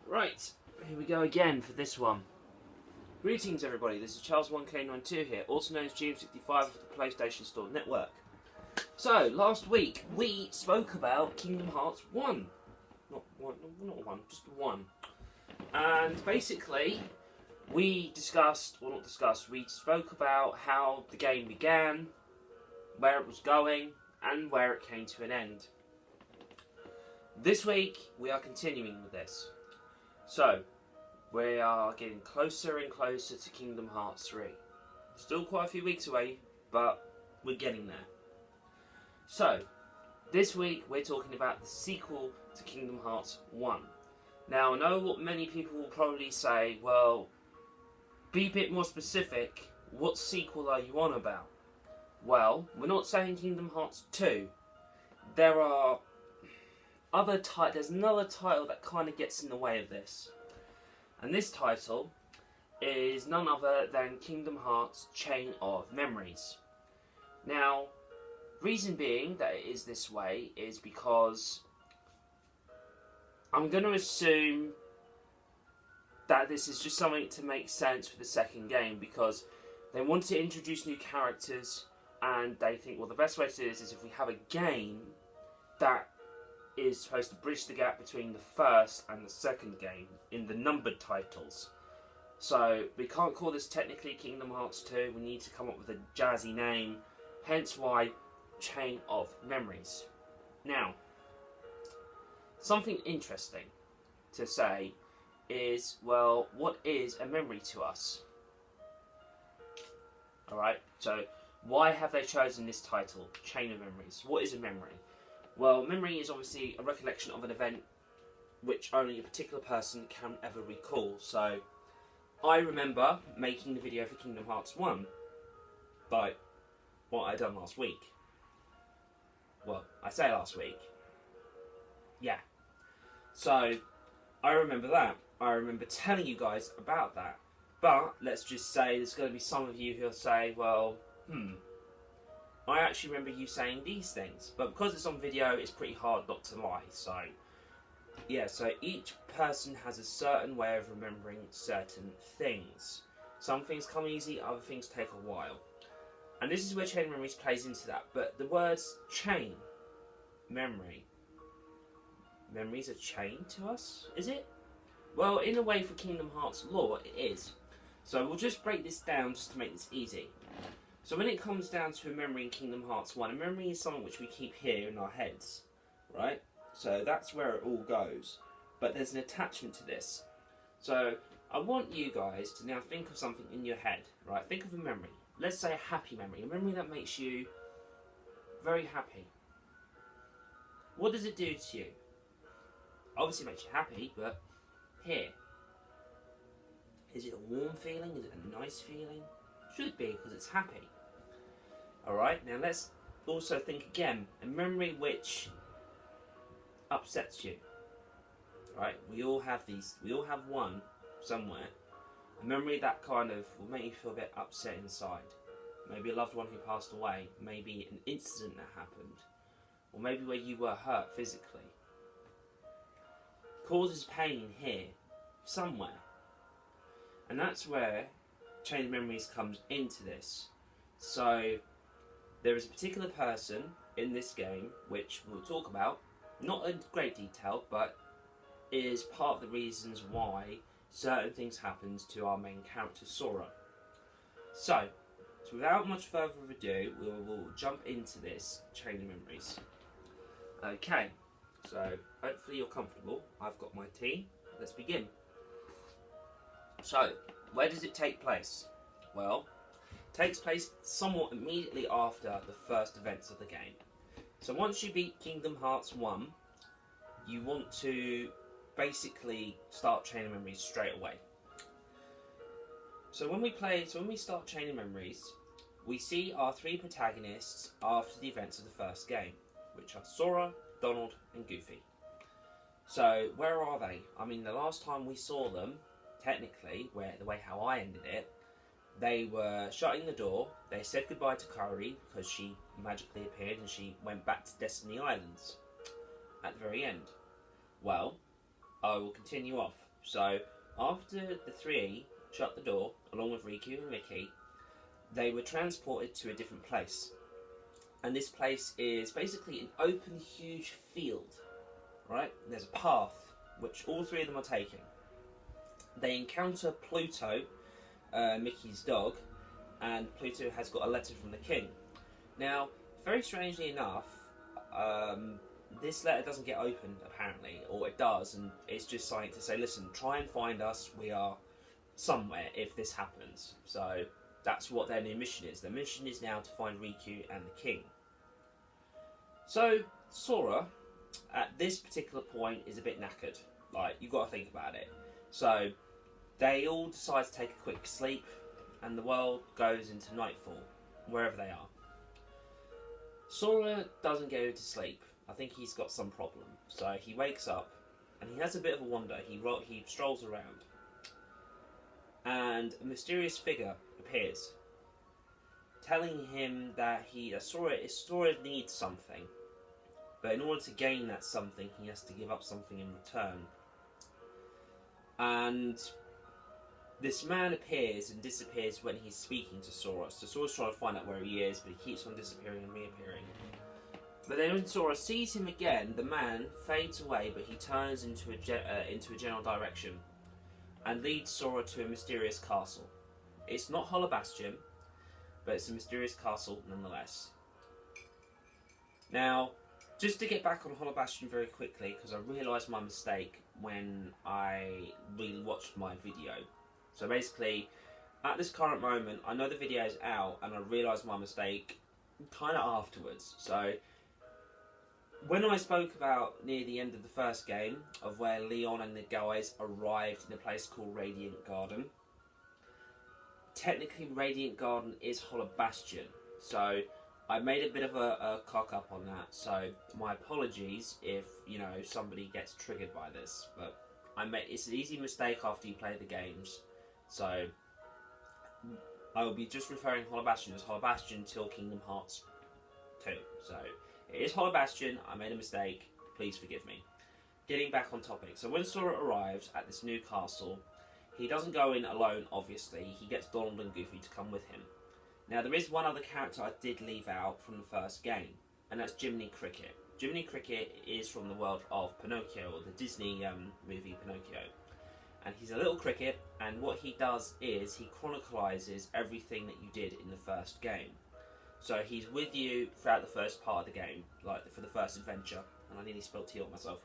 Right, here we go again for this one. Greetings everybody, this is Charles1K92 here, also known as GM65 of the PlayStation Store Network. So, last week we spoke about Kingdom Hearts 1. Not one, just 1. And basically, we spoke about how the game began, where it was going, and where it came to an end. This week, we are continuing with this. So, we are getting closer and closer to Kingdom Hearts 3. Still quite a few weeks away, but we're getting there. So, this week we're talking about the sequel to Kingdom Hearts 1. Now, I know what many people will probably say, well, be a bit more specific, what sequel are you on about? Well, we're not saying Kingdom Hearts 2. There's another title that kind of gets in the way of this. And this title is none other than Kingdom Hearts Chain of Memories. Now, reason being that it is this way is because I'm going to assume that this is just something to make sense for the second game, because they want to introduce new characters and they think, well, the best way to do this is if we have a game that is supposed to bridge the gap between the first and the second game in the numbered titles. So we can't call this technically Kingdom Hearts 2, we need to come up with a jazzy name, hence why Chain of Memories. Now, something interesting to say is, well, what is a memory to us? Alright, so why have they chosen this title, Chain of Memories? What is a memory? Well, memory is obviously a recollection of an event which only a particular person can ever recall. So, I remember making the video for Kingdom Hearts 1, like what I done last week. Well, I say last week. Yeah. So, I remember that. I remember telling you guys about that. But, let's just say there's going to be some of you who'll say, well, I actually remember you saying these things, but because it's on video, it's pretty hard not to lie. So, yeah, so each person has a certain way of remembering certain things. Some things come easy, other things take a while. And this is where Chain of Memories plays into that. But the words chain, memory, memory's a chain to us, is it? Well, in a way for Kingdom Hearts lore, it is. So we'll just break this down just to make this easy. So when it comes down to a memory in Kingdom Hearts 1, a memory is something which we keep here in our heads, right? So that's where it all goes. But there's an attachment to this. So I want you guys to now think of something in your head, right? Think of a memory. Let's say a happy memory, a memory that makes you very happy. What does it do to you? Obviously it makes you happy, but here. Is it a warm feeling? Is it a nice feeling? Should be, because it's happy. Alright, now let's also think again. A memory which upsets you. Right, we all have these. We all have one somewhere. A memory that kind of will make you feel a bit upset inside. Maybe a loved one who passed away. Maybe an incident that happened. Or maybe where you were hurt physically. Causes pain here. Somewhere. And that's where Chain of Memories comes into this. So, there is a particular person in this game, which we'll talk about, not in great detail, but is part of the reasons why certain things happen to our main character, Sora. So without much further ado, we will jump into this Chain of Memories. Okay, so hopefully you're comfortable. I've got my tea. Let's begin. So, where does it take place? Well, it takes place somewhat immediately after the first events of the game. So once you beat Kingdom Hearts 1, you want to basically start Chain of Memories straight away. So when we start Chain of Memories, we see our three protagonists after the events of the first game, which are Sora, Donald, and Goofy. So where are they? I mean, the last time we saw them, technically, the way how I ended it, they were shutting the door. They said goodbye to Kairi because she magically appeared and she went back to Destiny Islands at the very end. Well, I will continue off. So after the three shut the door, along with Riku and Mickey, they were transported to a different place. And this place is basically an open, huge field, right? There's a path, which all three of them are taking. They encounter Pluto, Mickey's dog, and Pluto has got a letter from the king. Now, very strangely enough, this letter doesn't get opened, apparently, or it does, and it's just something to say, listen, try and find us, we are somewhere if this happens. So that's what their new mission is. Their mission is now to find Riku and the king. So Sora, at this particular point, is a bit knackered. Like, you've got to think about it. So they all decide to take a quick sleep, and the world goes into nightfall, wherever they are. Sora doesn't go to sleep. I think he's got some problem. So he wakes up, and he has a bit of a wander. He strolls around, and a mysterious figure appears, telling him that Sora needs something, but in order to gain that something, he has to give up something in return. And this man appears and disappears when he's speaking to Sora. So Sora's trying to find out where he is, but he keeps on disappearing and reappearing. But then when Sora sees him again, the man fades away, but he turns into a general direction and leads Sora to a mysterious castle. It's not Hollow Bastion, but it's a mysterious castle nonetheless. Now, just to get back on Hollow Bastion very quickly, because I realised my mistake when I re-watched my video. So basically, at this current moment, I know the video is out, and I realised my mistake kind of afterwards. So when I spoke about near the end of the first game, of where Leon and the guys arrived in a place called Radiant Garden, technically Radiant Garden is Hollow Bastion, so I made a bit of a cock up on that, so my apologies if, you know, somebody gets triggered by this, but it's an easy mistake after you play the games, so I will be just referring Hollow Bastion as Hollow Bastion till Kingdom Hearts 2, so it is Hollow Bastion, I made a mistake, please forgive me. Getting back on topic, so when Sora arrives at this new castle, he doesn't go in alone, obviously, he gets Donald and Goofy to come with him. Now, there is one other character I did leave out from the first game, and that's Jiminy Cricket. Jiminy Cricket is from the world of Pinocchio, or the Disney movie Pinocchio. And he's a little cricket, and what he does is he chronicalizes everything that you did in the first game. So he's with you throughout the first part of the game, like for the first adventure, and I nearly spilled tea on myself.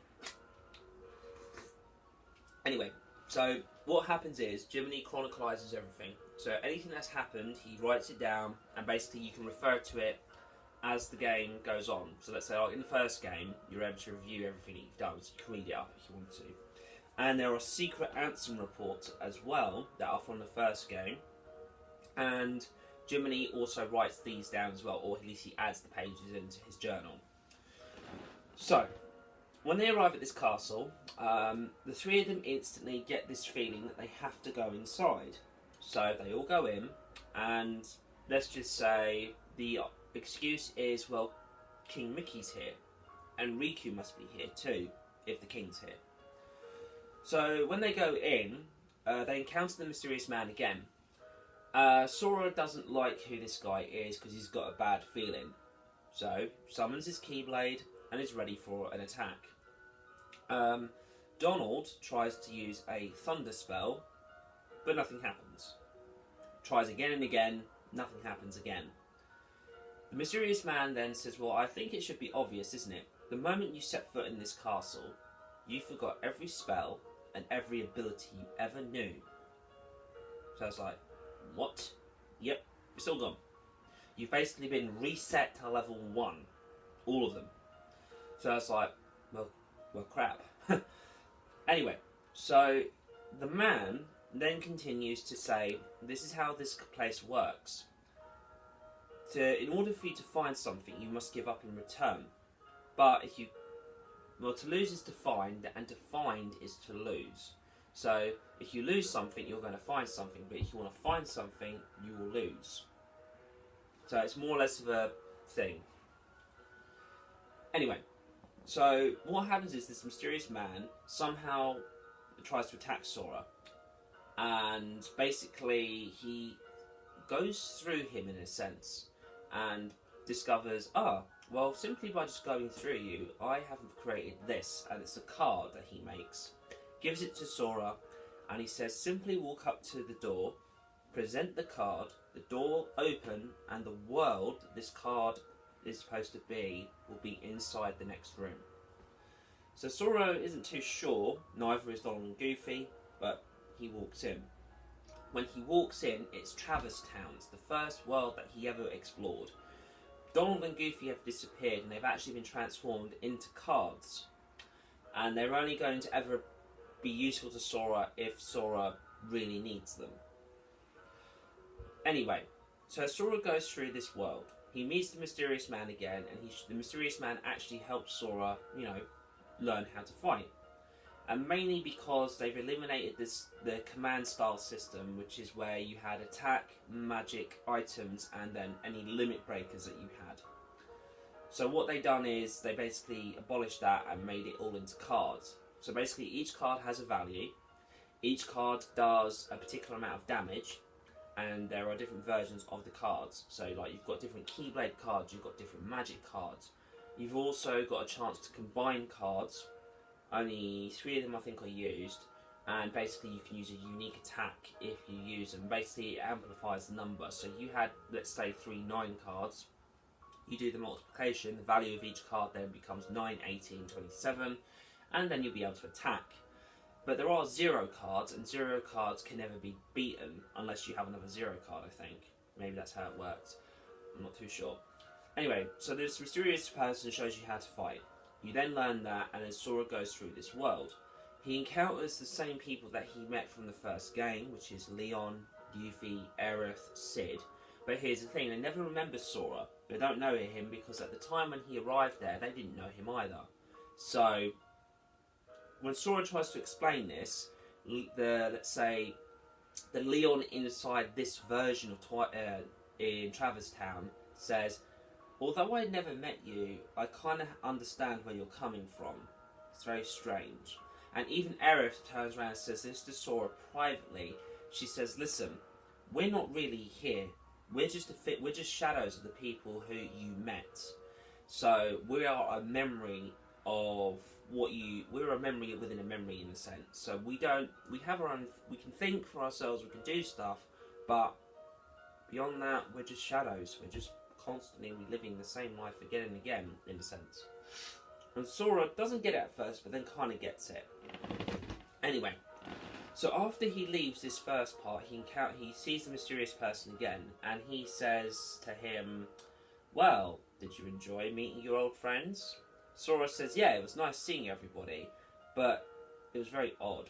Anyway, so what happens is Jiminy chronicalizes everything. So anything that's happened, he writes it down, and basically you can refer to it as the game goes on. So let's say, like in the first game, you're able to review everything that you've done, so you can read it up if you want to. And there are secret Ansem reports as well that are from the first game, and Jiminy also writes these down as well, or at least he adds the pages into his journal. So, when they arrive at this castle, the three of them instantly get this feeling that they have to go inside. So they all go in, and let's just say the excuse is, well, King Mickey's here, and Riku must be here too, if the king's here. So when they go in, they encounter the mysterious man again. Sora doesn't like who this guy is because he's got a bad feeling. So summons his Keyblade and is ready for an attack. Donald tries to use a thunder spell, but nothing happens. Tries again and again, nothing happens again. The mysterious man then says, well, I think it should be obvious, isn't it? The moment you set foot in this castle, you forgot every spell and every ability you ever knew. So I was like, what? Yep, it's all gone. You've basically been reset to level 1. All of them. So I was like, well crap. Anyway, so the man then continues to say, this is how this place works. In order for you to find something, you must give up in return. But if you... Well, to lose is to find, and to find is to lose. So, if you lose something, you're going to find something, but if you want to find something, you will lose. So it's more or less of a thing. Anyway, so what happens is this mysterious man somehow tries to attack Sora, and basically he goes through him in a sense, and discovers, well, simply by just going through you, I have created this, and it's a card that he makes. Gives it to Sora, and he says, simply walk up to the door, present the card, the door open, and the world that this card is supposed to be will be inside the next room. So Sora isn't too sure, neither is Donald and Goofy, but he walks in. When he walks in, it's Traverse Town. It's the first world that he ever explored. Donald and Goofy have disappeared, and they've actually been transformed into cards. And they're only going to ever be useful to Sora if Sora really needs them. Anyway, so Sora goes through this world. He meets the Mysterious Man again, and the Mysterious Man actually helps Sora, learn how to fight. And mainly because they've eliminated the command style system, which is where you had attack, magic, items, and then any limit breakers that you had. So what they've done is they basically abolished that and made it all into cards. So basically each card has a value, each card does a particular amount of damage, and there are different versions of the cards. So like you've got different Keyblade cards, you've got different magic cards. You've also got a chance to combine cards. Only 3 of them I think are used, and basically you can use a unique attack if you use them. Basically it amplifies the number. So you had, let's say, 3 9 cards. You do the multiplication, the value of each card then becomes 9, 18, 27, and then you'll be able to attack. But there are 0 cards, and 0 cards can never be beaten unless you have another 0 card, I think. Maybe that's how it works. I'm not too sure. Anyway, so this mysterious person shows you how to fight. You then learn that, and as Sora goes through this world, he encounters the same people that he met from the first game, which is Leon, Goofy, Aerith, Sid. But here's the thing, they never remember Sora. They don't know him because at the time when he arrived there, they didn't know him either. So, when Sora tries to explain this, let's say, the Leon inside this version of in Traverse Town says, although I never met you, I kind of understand where you're coming from. It's very strange. And even Aerith turns around and says this to Sora privately. She says, listen, we're not really here. We're just shadows of the people who you met. So we are a memory of we're a memory within a memory in a sense. So we have our own, we can think for ourselves, we can do stuff, but beyond that, we're just shadows. We're just constantly reliving the same life again and again, in a sense. And Sora doesn't get it at first, but then kind of gets it. Anyway, so after he leaves this first part, he sees the mysterious person again, and he says to him, well, did you enjoy meeting your old friends? Sora says, yeah, it was nice seeing everybody, but it was very odd.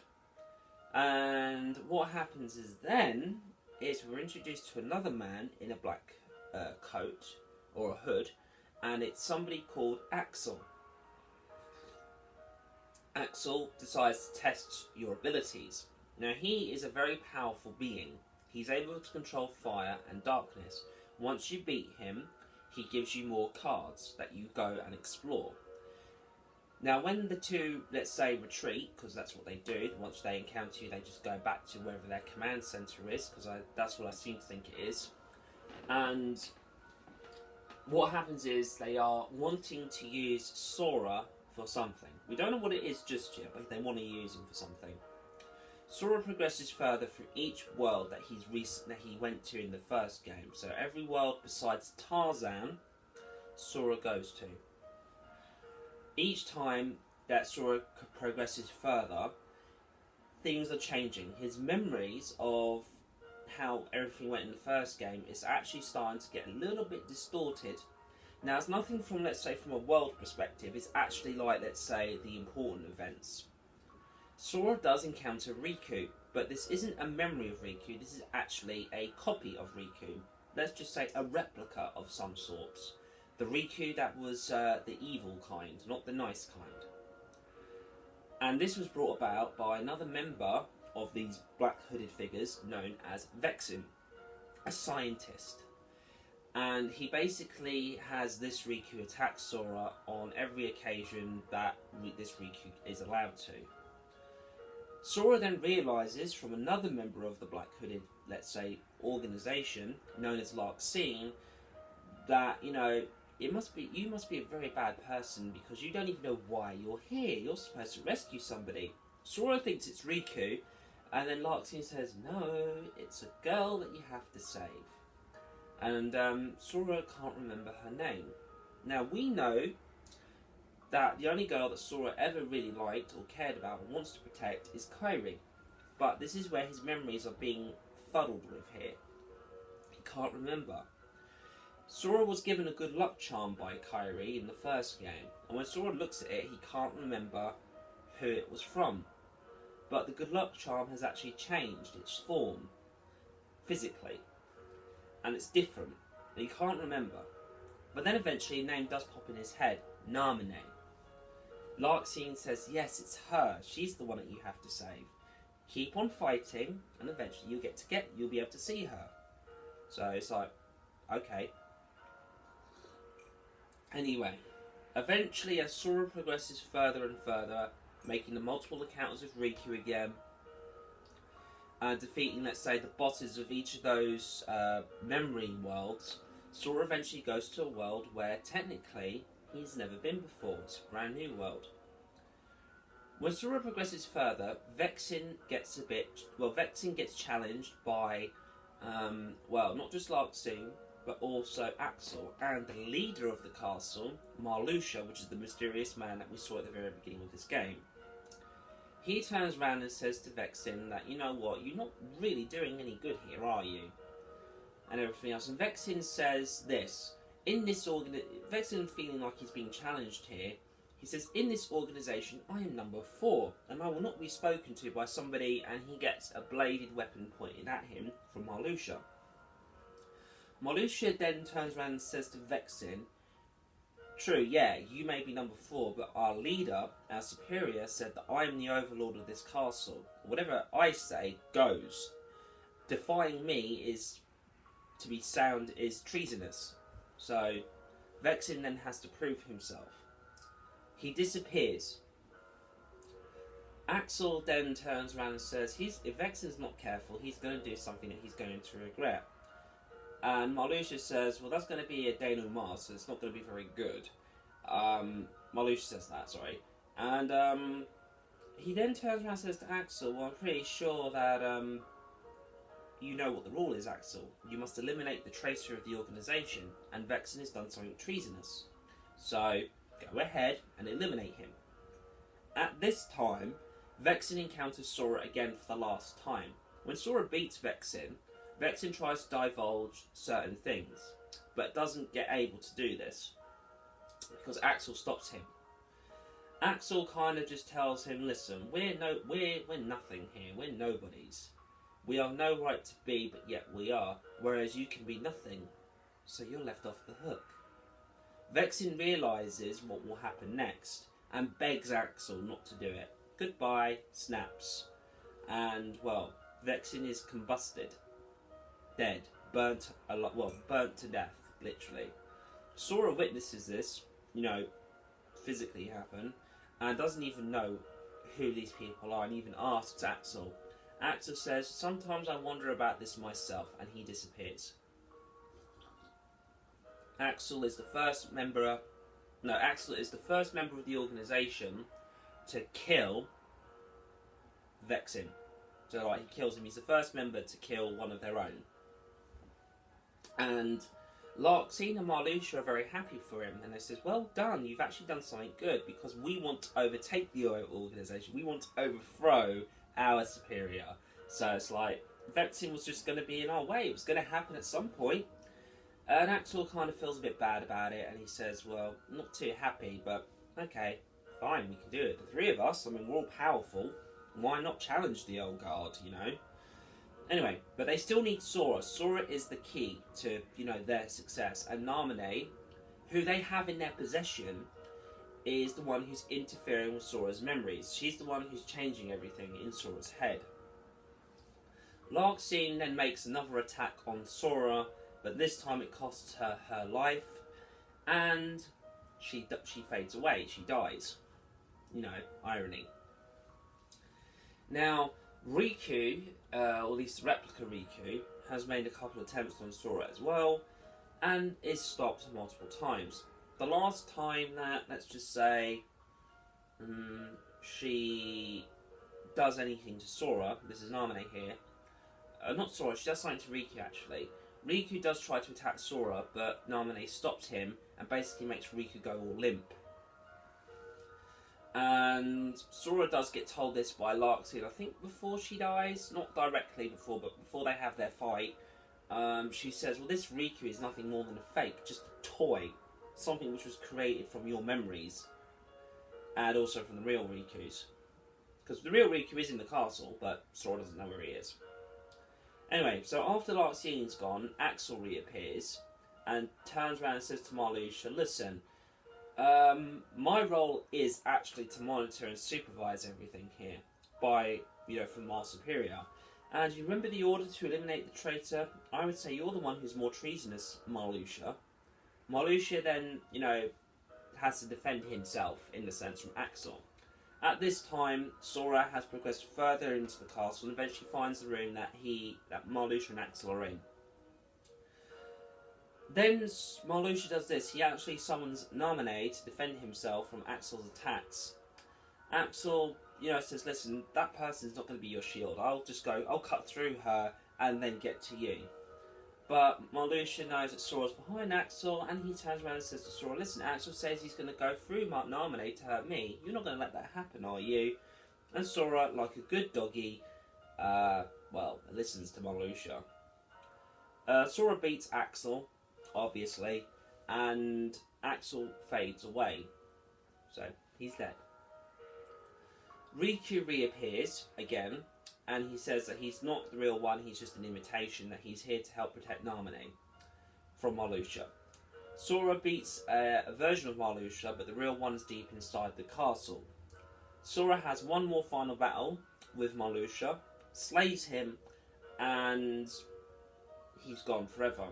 And what happens is then, is we're introduced to another man in a black coat or a hood, and it's somebody called Axel. Axel decides to test your abilities. Now he is a very powerful being. He's able to control fire and darkness. Once you beat him, he gives you more cards that you go and explore. Now when the two, let's say, retreat, because that's what they do, once they encounter you they just go back to wherever their command centre is, because that's what I seem to think it is. And what happens is they are wanting to use Sora for something. We don't know what it is just yet, but they want to use him for something. Sora progresses further through each world that he went to in the first game. So every world besides Tarzan, Sora goes to. Each time that Sora progresses further, things are changing. His memories of how everything went in the first game is actually starting to get a little bit distorted. Now it's nothing from, let's say, from a world perspective, it's actually like, let's say, the important events. Sora does encounter Riku, but this isn't a memory of Riku, this is actually a copy of Riku. Let's just say a replica of some sorts. The Riku that was the evil kind, not the nice kind. And this was brought about by another member of these black hooded figures known as Vexen, a scientist. And he basically has this Riku attack Sora on every occasion that this Riku is allowed to. Sora then realises from another member of the Black Hooded, let's say, organisation known as Larxene, that you must be a very bad person because you don't even know why you're here. You're supposed to rescue somebody. Sora thinks it's Riku, and then Larxene says, no, it's a girl that you have to save. And Sora can't remember her name. Now, we know that the only girl that Sora ever really liked or cared about and wants to protect is Kairi. But this is where his memories are being fuddled with here. He can't remember. Sora was given a good luck charm by Kairi in the first game, and when Sora looks at it, he can't remember who it was from. But the good luck charm has actually changed its form, physically, and it's different, and he can't remember. But then eventually a name does pop in his head, Naminé. Larxene says, yes, it's her, she's the one that you have to save. Keep on fighting, and eventually you'll be able to see her. So it's like, okay. Anyway, eventually as Sora progresses further and further, making the multiple encounters with Riku again, and defeating, let's say, the bosses of each of those memory worlds, Sora eventually goes to a world where technically he's never been before. It's a brand new world. When Sora progresses further, Vexen gets challenged by, not just Larxene, but also Axel, and the leader of the castle, Marluxia, which is the mysterious man that we saw at the very beginning of this game. He turns around and says to Vexen that, you know what, you're not really doing any good here, are you? And everything else. And Vexen says this, Vexen feeling like he's being challenged here, he says, in this organisation, I am number 4, and I will not be spoken to by somebody, and he gets a bladed weapon pointed at him from Marluxia. Marluxia then turns around and says to Vexen, true, yeah, you may be number 4, but our leader, our superior, said that I'm the overlord of this castle. Whatever I say goes. Defying me is treasonous. So Vexen then has to prove himself. He disappears. Axel then turns around and says, if Vexen's not careful, he's going to do something that he's going to regret. And Marluxia says, well, that's going to be a denouement, so it's not going to be very good. Marluxia says that, sorry. And he then turns around and says to Axel, well, I'm pretty sure that you know what the rule is, Axel. You must eliminate the traitor of the organisation, and Vexen has done something treasonous. So, go ahead and eliminate him. At this time, Vexen encounters Sora again for the last time. When Sora beats Vexen, Vexen tries to divulge certain things, but doesn't get able to do this, because Axel stops him. Axel kind of just tells him, listen, we're nothing here, we're nobodies. We have no right to be, but yet we are, whereas you can be nothing, so you're left off the hook. Vexen realises what will happen next, and begs Axel not to do it. Goodbye, snaps. And, well, Vexen is combusted. Dead. Burnt to death, literally. Sora witnesses this, physically happen, and doesn't even know who these people are, and even asks Axel. Axel says, sometimes I wonder about this myself, and he disappears. Axel is the first member of the organisation to kill Vexen. So, he kills him. He's the first member to kill one of their own. And Larxene and Marluxia are very happy for him, and they says, well done, you've actually done something good, because we want to overtake the organisation. We want to overthrow our superior. So it's like, Vexen was just going to be in our way. It was going to happen at some point. And Axel kind of feels a bit bad about it, and he says, well, not too happy, but okay, fine, we can do it. The 3 of us, we're all powerful. Why not challenge the old guard, Anyway, but they still need Sora. Sora is the key to, their success. And Naminé, who they have in their possession, is the one who's interfering with Sora's memories. She's the one who's changing everything in Sora's head. Larxene then makes another attack on Sora, but this time it costs her her life, and she fades away. She dies. Irony. Now, Riku, or at least replica Riku, has made a couple of attempts on Sora as well, and is stopped multiple times. The last time that, let's just say, she does anything to Sora, this is Namine here, not Sora, she does something to Riku actually. Riku does try to attack Sora, but Namine stops him and basically makes Riku go all limp. And Sora does get told this by Larxene, I think before she dies, not directly before, but before they have their fight. She says, well, this Riku is nothing more than a fake, just a toy, something which was created from your memories, and also from the real Riku's. Because the real Riku is in the castle, but Sora doesn't know where he is. Anyway, so after Larxene's gone, Axel reappears, and turns around and says to Marluxia, listen, my role is actually to monitor and supervise everything here by, from our superior. And you remember the order to eliminate the traitor? I would say you're the one who's more treasonous, Marluxia. Marluxia then, has to defend himself, in the sense, from Axel. At this time, Sora has progressed further into the castle and eventually finds the room that Marluxia and Axel are in. Then Marluxia does this. He actually summons Namine to defend himself from Axel's attacks. Axel, says, listen, that person's not going to be your shield. I'll cut through her and then get to you. But Marluxia knows that Sora's behind Axel, and he turns around and says to Sora, listen, Axel says he's going to go through Namine to hurt me. You're not going to let that happen, are you? And Sora, like a good doggy, listens to Marluxia. Sora beats Axel, obviously, and Axel fades away. So, he's dead. Riku reappears again, and he says that he's not the real one, he's just an imitation, that he's here to help protect Namine from Marluxia. Sora beats a version of Marluxia, but the real one's deep inside the castle. Sora has one more final battle with Marluxia, slays him, and he's gone forever.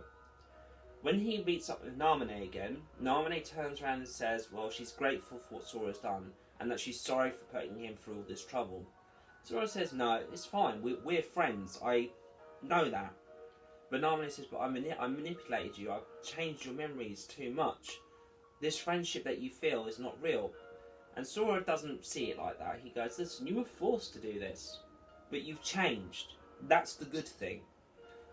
When he meets up with Namine again, Namine turns around and says, well, she's grateful for what Sora's done, and that she's sorry for putting him through all this trouble. Sora says, no, it's fine, we're friends, I know that. But Namine says, but I manipulated you, I've changed your memories too much. This friendship that you feel is not real. And Sora doesn't see it like that. He goes, listen, you were forced to do this, but you've changed. That's the good thing.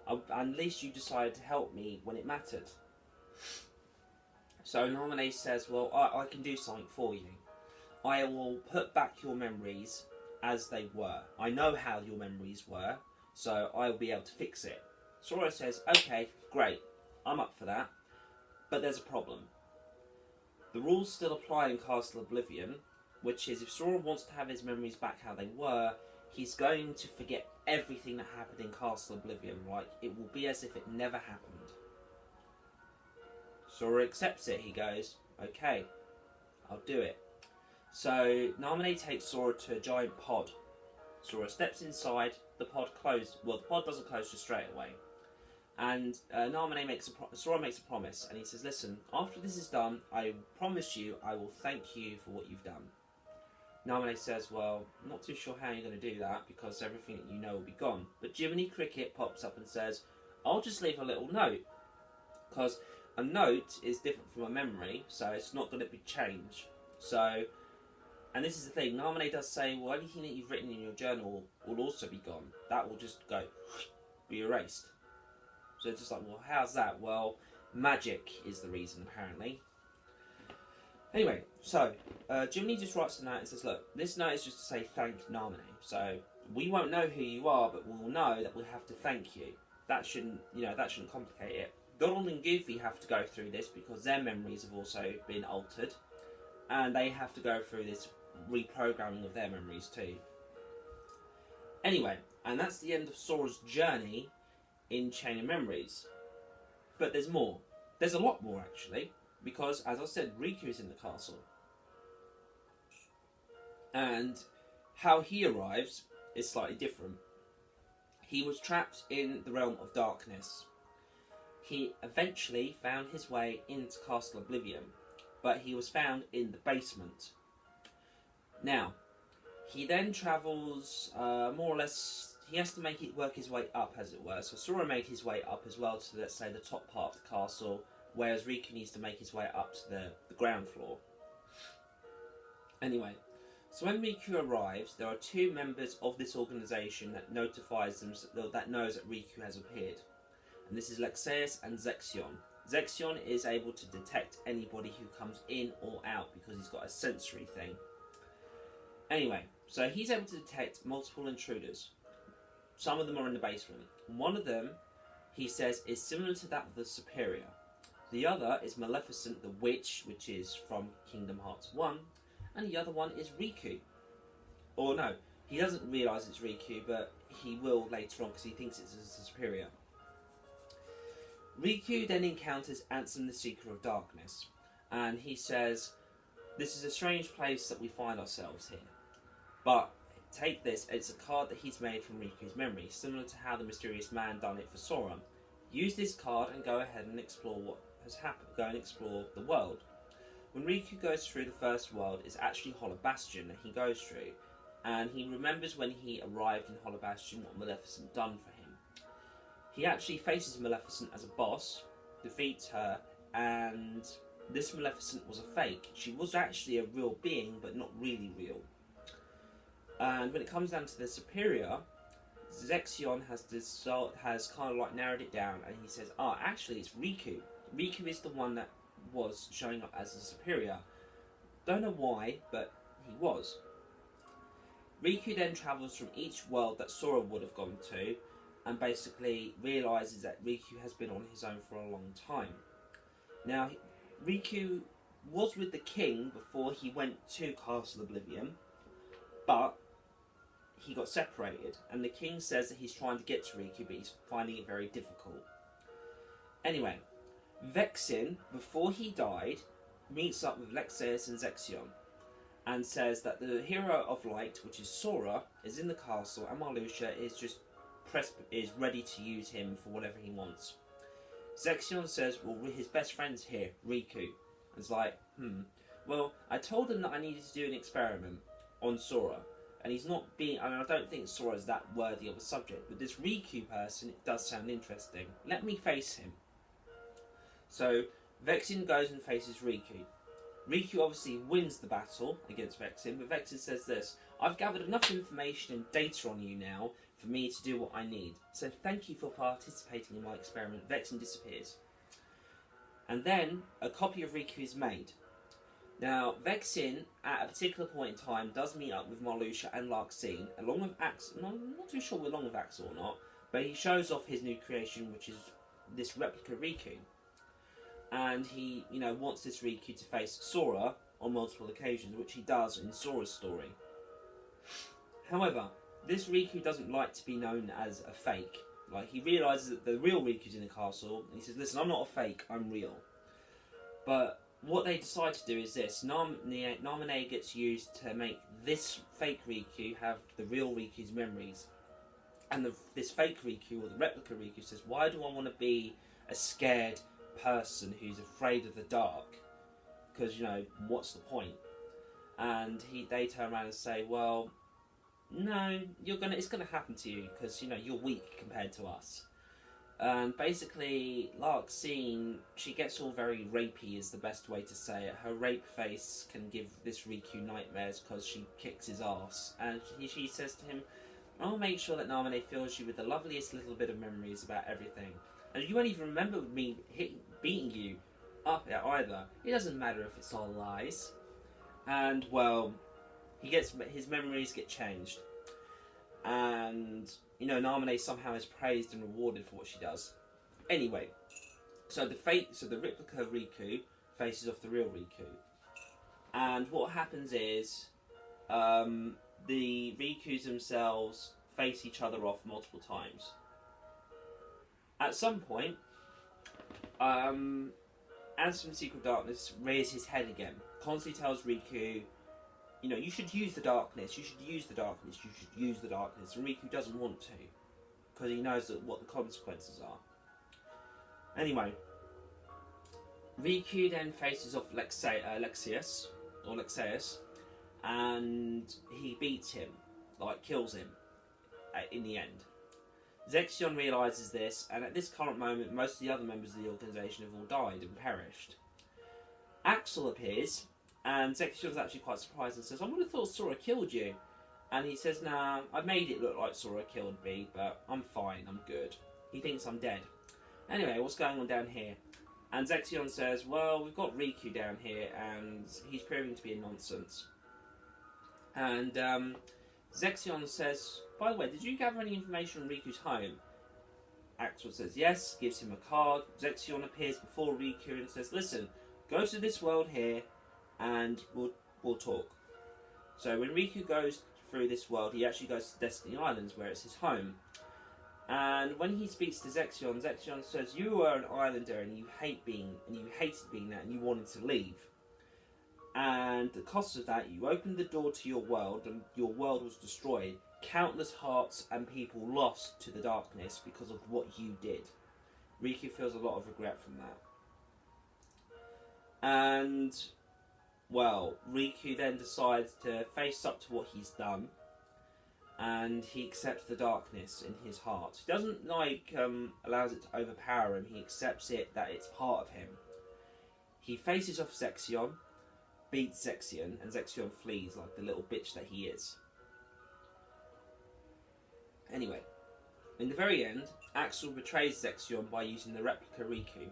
And at least you decided to help me when it mattered. So Namine says, well, I can do something for you. I will put back your memories as they were. I know how your memories were, so I will be able to fix it. Sora says, okay, great, I'm up for that, but there's a problem. The rules still apply in Castle Oblivion, which is if Sora wants to have his memories back how they were, he's going to forget everything that happened in Castle Oblivion. Like, it will be as if it never happened. Sora accepts it. He goes, okay, I'll do it. So Namine takes Sora to a giant pod. Sora steps inside, the pod closes. Well, the pod doesn't close just straight away. And Sora makes a promise, and he says, listen, after this is done, I promise you I will thank you for what you've done. Namine says, well, I'm not too sure how you're going to do that, because everything that you know will be gone. But Jiminy Cricket pops up and says, I'll just leave a little note, because a note is different from a memory, so it's not going to be changed. So, and this is the thing, Namine does say, well, anything that you've written in your journal will also be gone. That will just go, be erased. So it's just like, well, how's that? Well, magic is the reason, apparently. Anyway, so, Jiminy just writes a note and says, look, this note is just to say thank Namine. So, we won't know who you are, but we'll know that we'll have to thank you. That shouldn't, that shouldn't complicate it. Donald and Goofy have to go through this because their memories have also been altered. And they have to go through this reprogramming of their memories too. Anyway, and that's the end of Sora's journey in Chain of Memories. But there's more. There's a lot more, actually. Because, as I said, Riku is in the castle. And how he arrives is slightly different. He was trapped in the realm of darkness. He eventually found his way into Castle Oblivion, but he was found in the basement. Now, He then travels, more or less, he has to work his way up, as it were. So Sora made his way up as well to, let's say, the top part of the castle, whereas Riku needs to make his way up to the ground floor. Anyway, so when Riku arrives, there are two members of this organisation that notifies them, that knows that Riku has appeared. And this is Lexaeus and Zexion. Zexion is able to detect anybody who comes in or out because he's got a sensory thing. Anyway, so he's able to detect multiple intruders. Some of them are in the basement. One of them, he says, is similar to that of the Superior. The other is Maleficent the Witch, which is from Kingdom Hearts 1. And the other one is Riku. Or no, he doesn't realise it's Riku, but he will later on because he thinks it's the Superior. Riku then encounters Ansem the Seeker of Darkness, and he says, "This is a strange place that we find ourselves here. But take this, it's a card that he's made from Riku's memory, similar to how the mysterious man done it for Sora. Use this card and go ahead and explore what has happened. Go and explore the world." When Riku goes through the first world, it's actually Hollow Bastion that he goes through, and he remembers when he arrived in Hollow Bastion what Maleficent done for him. He actually faces Maleficent as a boss, defeats her, and this Maleficent was a fake. She was actually a real being, but not really real. And when it comes down to the Superior, Zexion has kind of like narrowed it down, and he says, actually it's Riku. Riku is the one that was showing up as the Superior. Don't know why, but he was. Riku then travels from each world that Sora would have gone to, and basically realises that Riku has been on his own for a long time. Now, Riku was with the king before he went to Castle Oblivion, but he got separated, and the king says that he's trying to get to Riku, but he's finding it very difficult. Anyway, Vexen, before he died, meets up with Lexaeus and Zexion, and says that the Hero of Light, which is Sora, is in the castle, and Marluxia is ready to use him for whatever he wants. Zexion says, well, his best friend's here, Riku. It's like, well, I told him that I needed to do an experiment on Sora, and he's not being, and I don't think Sora's that worthy of a subject, but this Riku person, it does sound interesting. Let me face him. So, Vexen goes and faces Riku. Riku obviously wins the battle against Vexen, but Vexen says this, "I've gathered enough information and data on you now for me to do what I need. So thank you for participating in my experiment." Vexen disappears. And then a copy of Riku is made. Now, Vexen, at a particular point in time, does meet up with Marluxia and Larxene, along with Axel. I'm not too sure along with Axel or not, but he shows off his new creation, which is this replica Riku. And he, wants this Riku to face Sora on multiple occasions, which he does in Sora's story. However, this Riku doesn't like to be known as a fake. Like, he realises that the real Riku's in the castle, and he says, "Listen, I'm not a fake, I'm real." But what they decide to do is this. Naminé gets used to make this fake Riku have the real Riku's memories. And this fake Riku, or the replica Riku, says, "Why do I want to be a scared person who's afraid of the dark? Because, what's the point?" And they turn around and say, "Well, no, it's gonna happen to you because you're weak compared to us." And basically, Larxene, she gets all very rapey, is the best way to say it. Her rape face can give this Riku nightmares because she kicks his ass. And she says to him, "I'll make sure that Naminé fills you with the loveliest little bit of memories about everything. And you won't even remember me beating you up either. It doesn't matter if it's all lies." And, well, his memories get changed. And, Naminé somehow is praised and rewarded for what she does. Anyway, so the replica Riku faces off the real Riku. And what happens is, the Rikus themselves face each other off multiple times. At some point, Ansem the Seeker of Darkness raises his head again. Constantly tells Riku, "You should use the darkness, you should use the darkness, you should use the darkness." And Riku doesn't want to, because he knows what the consequences are. Anyway, Riku then faces off Lexaeus, and he beats him, like kills him in the end. Zexion realises this, and at this current moment, most of the other members of the organisation have all died and perished. Axel appears, and Zexion's actually quite surprised and says, "I would have thought Sora killed you." And he says, "Nah, I made it look like Sora killed me, but I'm fine, I'm good." He thinks I'm dead. Anyway, what's going on down here? And Zexion says, "Well, we've got Riku down here, and he's proving to be a nonsense." And Zexion says, "By the way, did you gather any information on Riku's home?" Axel says yes, gives him a card. Zexion appears before Riku and says, "Listen, go to this world here, and we'll talk." So when Riku goes through this world, he actually goes to Destiny Islands, where it's his home. And when he speaks to Zexion, Zexion says, "You were an islander, and you hated being that, and you wanted to leave. And the cost of that, you opened the door to your world, and your world was destroyed. Countless hearts and people lost to the darkness because of what you did." Riku feels a lot of regret from that. And, well, Riku then decides to face up to what he's done, and he accepts the darkness in his heart. He doesn't, allows it to overpower him, he accepts it, that it's part of him. He faces off Zexion, beats Zexion, and Zexion flees like the little bitch that he is. Anyway, in the very end, Axel betrays Zexion by using the replica Riku.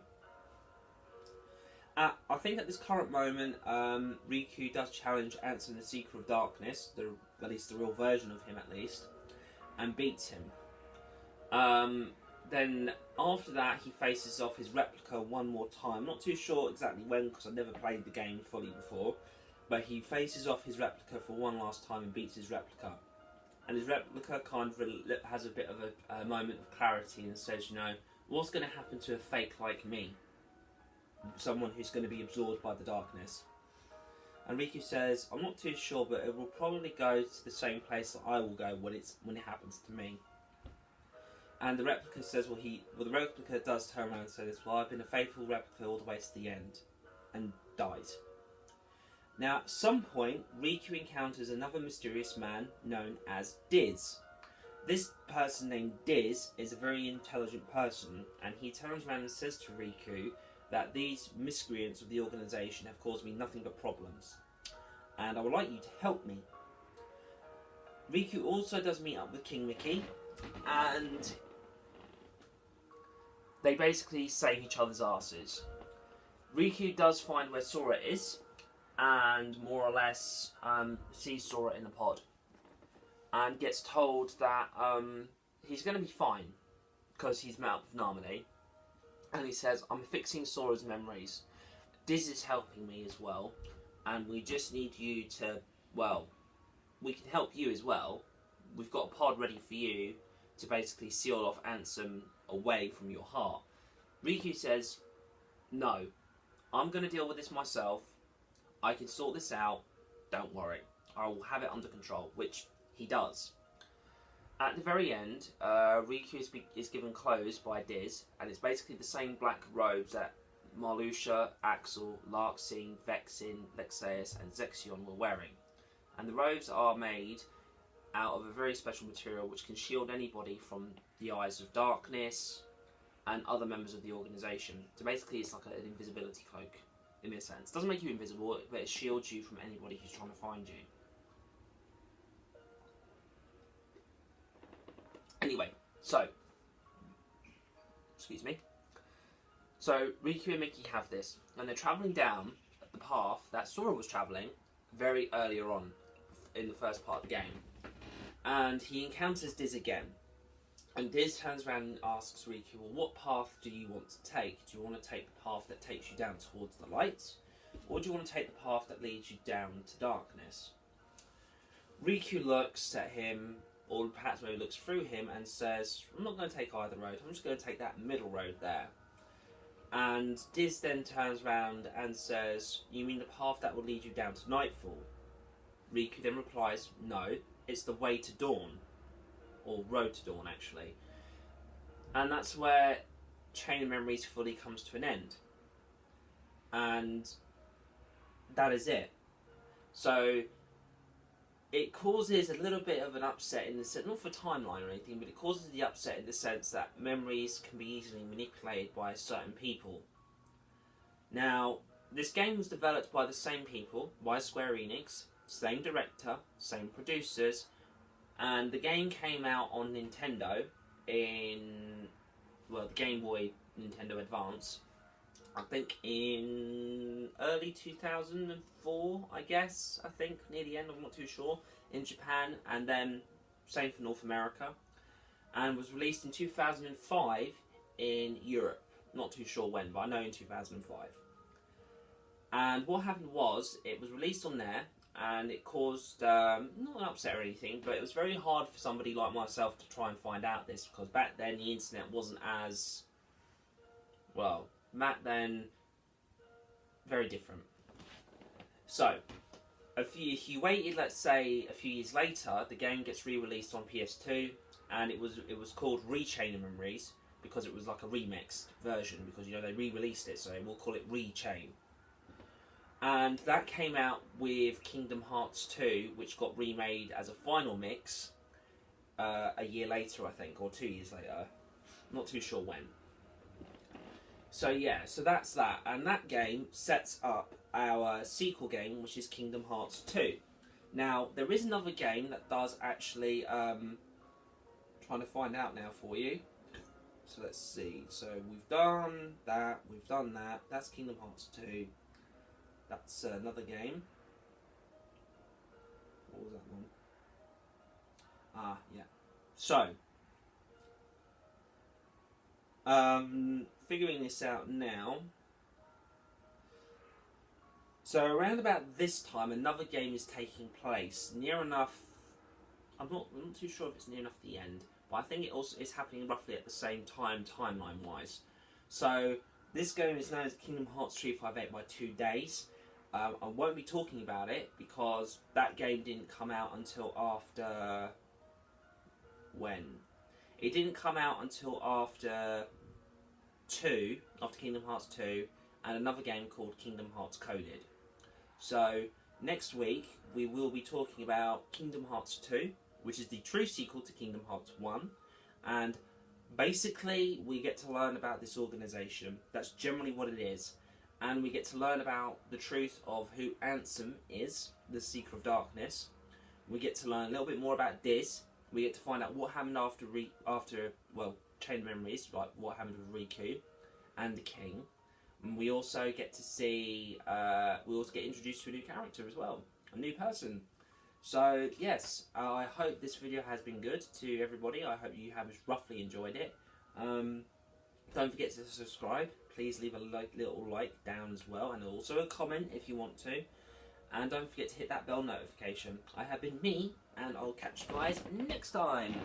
I think at this current moment, Riku does challenge Ansem the Seeker of Darkness, at least the real version of him at least, and beats him. Then after that, he faces off his replica one more time. Not too sure exactly when, because I've never played the game fully before, but he faces off his replica for one last time and beats his replica. And his replica kind of has a bit of a moment of clarity and says, what's going to happen to a fake like me? Someone who's going to be absorbed by the darkness. And Riku says, "I'm not too sure, but it will probably go to the same place that I will go when it happens to me." And the replica says, the replica does turn around and says, "Well, I've been a faithful replica all the way to the end," and dies. Now, at some point, Riku encounters another mysterious man known as Diz. This person named Diz is a very intelligent person, and he turns around and says to Riku that these miscreants of the organisation have caused me nothing but problems, and I would like you to help me. Riku also does meet up with King Mickey, and they basically save each other's asses. Riku does find where Sora is, and more or less sees Sora in a pod, and gets told that he's going to be fine, because he's met up with Namine. And he says, "I'm fixing Sora's memories. Diz is helping me as well. And we just need you to, we can help you as well. We've got a pod ready for you to basically seal off Ansem away from your heart." Riku says, "No, I'm going to deal with this myself. I can sort this out. Don't worry. I will have it under control," which he does. At the very end, Riku is given clothes by Diz, and it's basically the same black robes that Marluxia, Axel, Larxene, Vexen, Lexaeus, and Zexion were wearing. And the robes are made out of a very special material which can shield anybody from the eyes of darkness and other members of the organisation. So basically it's like an invisibility cloak, in a sense. It doesn't make you invisible, but it shields you from anybody who's trying to find you. Anyway, so Riku and Mickey have this, and they're travelling down the path that Sora was travelling very earlier on in the first part of the game. And he encounters Diz again. And Diz turns around and asks Riku, "Well, what path do you want to take? Do you want to take the path that takes you down towards the light? Or do you want to take the path that leads you down to darkness?" Riku looks at him, or perhaps maybe looks through him, and says, "I'm not going to take either road, I'm just going to take that middle road there." And Diz then turns around and says, "You mean the path that will lead you down to Nightfall?" Riku then replies, "No, it's the way to dawn." Or Road to Dawn, actually. And that's where Chain of Memories fully comes to an end. And that is it. So it causes a little bit of an upset in the sense, not for timeline or anything, but it causes the upset in the sense that memories can be easily manipulated by certain people. Now, this game was developed by the same people, by Square Enix, same director, same producers, and the game came out on Nintendo in, well, the Game Boy Nintendo Advance, I think in early 2004, I guess, near the end, I'm not too sure, in Japan, and then same for North America, and was released in 2005 in Europe. Not too sure when, but I know in 2005. And what happened was, it was released on there, and it caused, not an upset or anything, but it was very hard for somebody like myself to try and find out this, because back then the internet wasn't as, well, back then, very different. So, if you waited, let's say, a few years later, the game gets re-released on PS2, and it was called Re-Chain of Memories, because it was like a remixed version, because, you know, they re-released it, so we'll call it Re-Chain. And that came out with Kingdom Hearts 2, which got remade as a final mix a year later, I think, or 2 years later. Not too sure when. So yeah, so that's that. And that game sets up our sequel game, which is Kingdom Hearts 2. Now, there is another game that does actually, trying to find out now for you. So let's see. So we've done that, that's Kingdom Hearts 2. That's another game. What was that one? Ah, yeah. So, figuring this out now. So around about this time, another game is taking place. Near enough, I'm not too sure if it's near enough the end, but I think it also is happening roughly at the same time, timeline-wise. So this game is known as Kingdom Hearts 358 by 2 days. I won't be talking about it because that game didn't come out until after... when? It didn't come out until after Kingdom Hearts 2, and another game called Kingdom Hearts Coded. So, next week, we will be talking about Kingdom Hearts 2, which is the true sequel to Kingdom Hearts 1, and basically, we get to learn about this organisation. That's generally what it is. And we get to learn about the truth of who Ansem is, the Seeker of Darkness. We get to learn a little bit more about Diz. We get to find out what happened after Chain of Memories, like what happened with Riku and the King. And we also get to see, we also get introduced to a new character as well, a new person. So yes, I hope this video has been good to everybody. I hope you have roughly enjoyed it. Don't forget to subscribe. Please leave a little like down as well, and also a comment if you want to. And don't forget to hit that bell notification. I have been me, and I'll catch you guys next time.